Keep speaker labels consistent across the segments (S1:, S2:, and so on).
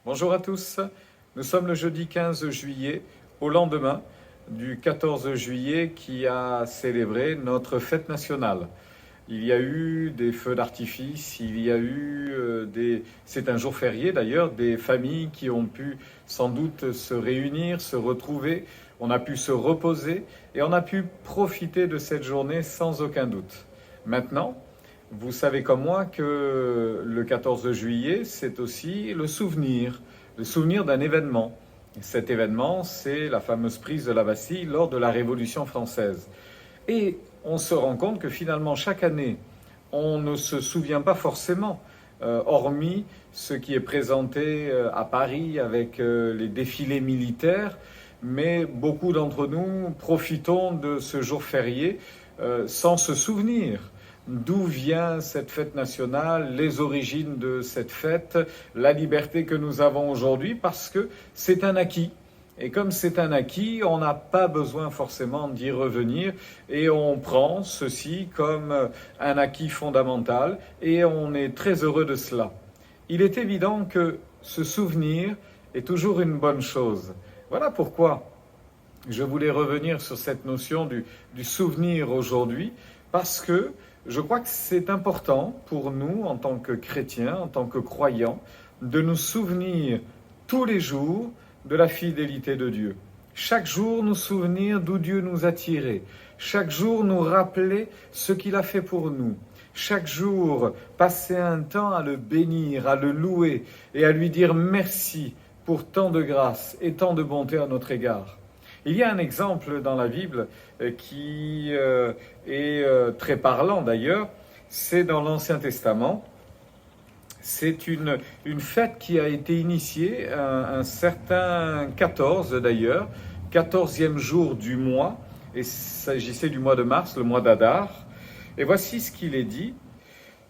S1: Bonjour à tous, nous sommes le jeudi 15 juillet, au lendemain du 14 juillet qui a célébré notre fête nationale. Il y a eu des feux d'artifice, il y a eu c'est un jour férié d'ailleurs, des familles qui ont pu sans doute se réunir, se retrouver, on a pu se reposer et on a pu profiter de cette journée sans aucun doute. Maintenant, vous savez comme moi que le 14 juillet, c'est aussi le souvenir d'un événement. Cet événement, c'est la fameuse prise de la Bastille lors de la Révolution française. Et on se rend compte que finalement, chaque année, on ne se souvient pas forcément, hormis ce qui est présenté à Paris avec les défilés militaires, mais beaucoup d'entre nous profitons de ce jour férié sans se souvenir d'où vient cette fête nationale, les origines de cette fête, la liberté que nous avons aujourd'hui, parce que c'est un acquis. Et comme c'est un acquis, on n'a pas besoin forcément d'y revenir et on prend ceci comme un acquis fondamental et on est très heureux de cela. Il est évident que se souvenir est toujours une bonne chose. Voilà pourquoi je voulais revenir sur cette notion du souvenir aujourd'hui, parce que je crois que c'est important pour nous, en tant que chrétiens, en tant que croyants, de nous souvenir tous les jours de la fidélité de Dieu. Chaque jour, nous souvenir d'où Dieu nous a tirés. Chaque jour, nous rappeler ce qu'il a fait pour nous. Chaque jour, passer un temps à le bénir, à le louer et à lui dire merci pour tant de grâce et tant de bonté à notre égard. Il y a un exemple dans la Bible qui est très parlant d'ailleurs, c'est dans l'Ancien Testament. C'est une fête qui a été initiée un certain 14 d'ailleurs, 14e jour du mois, et il s'agissait du mois de mars, le mois d'Adar. Et voici ce qu'il est dit.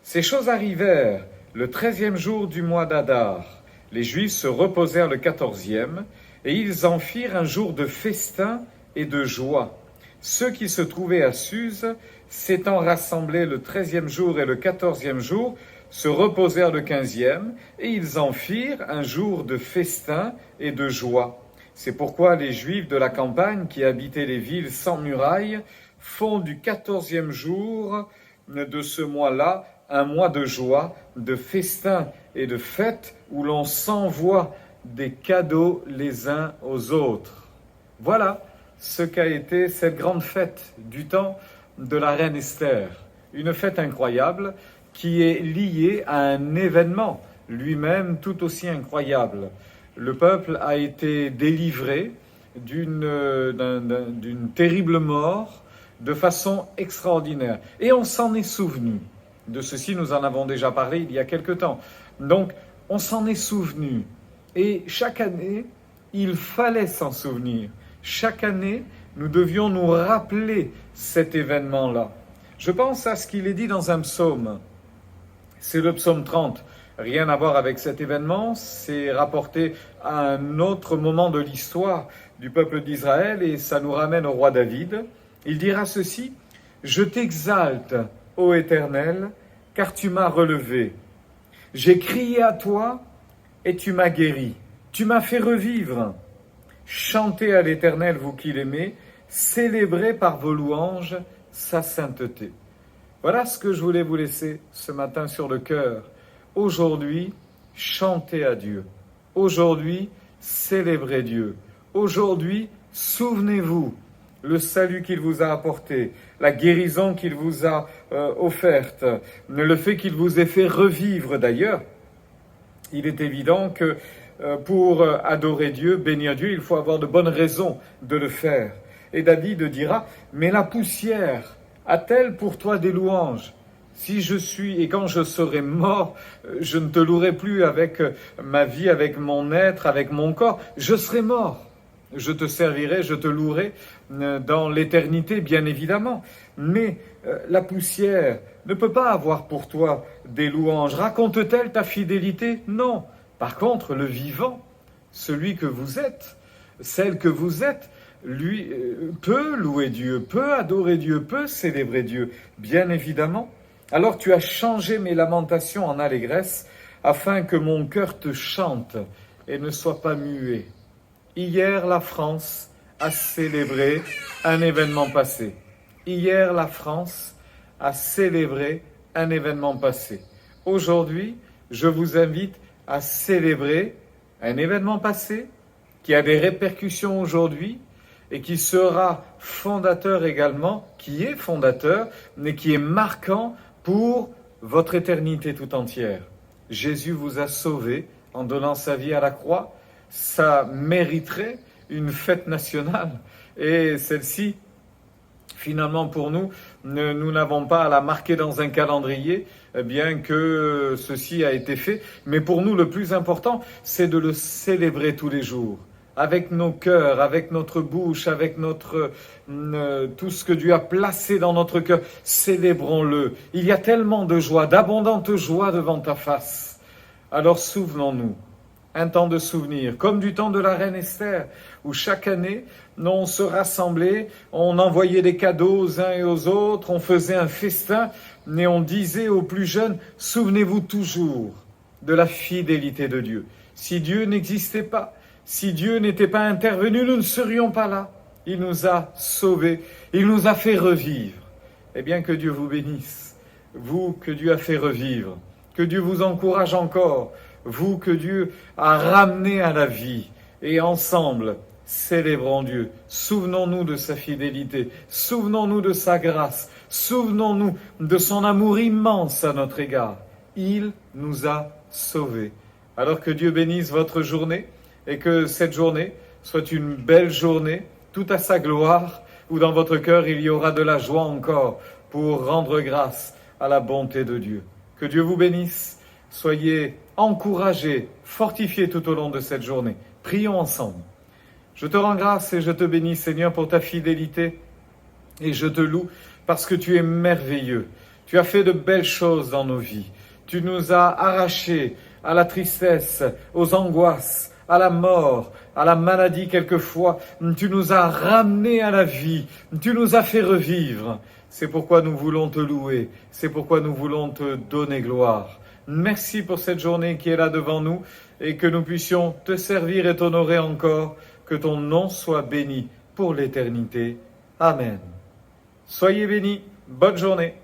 S1: Ces choses arrivèrent le 13e jour du mois d'Adar. Les Juifs se reposèrent le 14e, et ils en firent un jour de festin et de joie. Ceux qui se trouvaient à Suse, s'étant rassemblés le 13e jour et le 14e jour, se reposèrent le 15e, et ils en firent un jour de festin et de joie. C'est pourquoi les Juifs de la campagne qui habitaient les villes sans murailles font du 14e jour de ce mois-là un mois de joie, de festin et de fête où l'on s'envoie des cadeaux les uns aux autres. Voilà ce qu'a été cette grande fête du temps de la reine Esther. Une fête incroyable qui est liée à un événement lui-même tout aussi incroyable. Le peuple a été délivré d'une terrible mort de façon extraordinaire. Et on s'en est souvenu. De ceci, nous en avons déjà parlé il y a quelque temps. Donc, on s'en est souvenu. Et chaque année, il fallait s'en souvenir. Chaque année, nous devions nous rappeler cet événement-là. Je pense à ce qu'il est dit dans un psaume. C'est le psaume 30. Rien à voir avec cet événement, c'est rapporté à un autre moment de l'histoire du peuple d'Israël et ça nous ramène au roi David. Il dira ceci, « Je t'exalte, ô Éternel, car tu m'as relevé. J'ai crié à toi, et tu m'as guéri. Tu m'as fait revivre. Chantez à l'Éternel, vous qui l'aimez, célébrez par vos louanges sa sainteté. » Voilà ce que je voulais vous laisser ce matin sur le cœur. Aujourd'hui, chantez à Dieu. Aujourd'hui, célébrez Dieu. Aujourd'hui, souvenez-vous le salut qu'il vous a apporté, la guérison qu'il vous a offerte, le fait qu'il vous ait fait revivre d'ailleurs. Il est évident que pour adorer Dieu, bénir Dieu, il faut avoir de bonnes raisons de le faire. Et David dira, mais la poussière a-t-elle pour toi des louanges ? Si je suis, et quand je serai mort, je ne te louerai plus avec ma vie, avec mon être, avec mon corps, je serai mort. Je te servirai, je te louerai dans l'éternité, bien évidemment. Mais la poussière ne peut pas avoir pour toi des louanges. Raconte-t-elle ta fidélité ? Non. Par contre, le vivant, celui que vous êtes, celle que vous êtes, lui peut louer Dieu, peut adorer Dieu, peut célébrer Dieu, bien évidemment. Alors tu as changé mes lamentations en allégresse, afin que mon cœur te chante et ne sois pas muet. Hier, la France a célébré un événement passé. Hier, la France a célébré un événement passé. Aujourd'hui, je vous invite à célébrer un événement passé qui a des répercussions aujourd'hui et qui sera fondateur également, qui est fondateur, mais qui est marquant pour votre éternité tout entière. Jésus vous a sauvé en donnant sa vie à la croix. Ça mériterait une fête nationale. Et celle-ci, finalement pour nous, nous n'avons pas à la marquer dans un calendrier, bien que ceci a été fait. Mais pour nous, le plus important, c'est de le célébrer tous les jours. Avec nos cœurs, avec notre bouche, avec tout ce que Dieu a placé dans notre cœur, célébrons-le. Il y a tellement de joie, d'abondante joie devant ta face. Alors souvenons-nous, un temps de souvenir, comme du temps de la reine Esther, où chaque année, on se rassemblait, on envoyait des cadeaux aux uns et aux autres, on faisait un festin, et on disait aux plus jeunes, souvenez-vous toujours de la fidélité de Dieu. Si Dieu n'existait pas, si Dieu n'était pas intervenu, nous ne serions pas là. Il nous a sauvés, il nous a fait revivre. Eh bien, que Dieu vous bénisse, vous que Dieu a fait revivre, que Dieu vous encourage encore, vous que Dieu a ramené à la vie. Et ensemble, célébrons Dieu. Souvenons-nous de sa fidélité, souvenons-nous de sa grâce, souvenons-nous de son amour immense à notre égard. Il nous a sauvés. Alors que Dieu bénisse votre journée, et que cette journée soit une belle journée, tout à sa gloire, où dans votre cœur il y aura de la joie encore pour rendre grâce à la bonté de Dieu. Que Dieu vous bénisse, soyez encouragés, fortifiés tout au long de cette journée. Prions ensemble. Je te rends grâce et je te bénis, Seigneur, pour ta fidélité, et je te loue parce que tu es merveilleux. Tu as fait de belles choses dans nos vies. Tu nous as arrachés à la tristesse, aux angoisses, à la mort, à la maladie quelquefois. Tu nous as ramenés à la vie. Tu nous as fait revivre. C'est pourquoi nous voulons te louer. C'est pourquoi nous voulons te donner gloire. Merci pour cette journée qui est là devant nous et que nous puissions te servir et t'honorer encore. Que ton nom soit béni pour l'éternité. Amen. Soyez bénis. Bonne journée.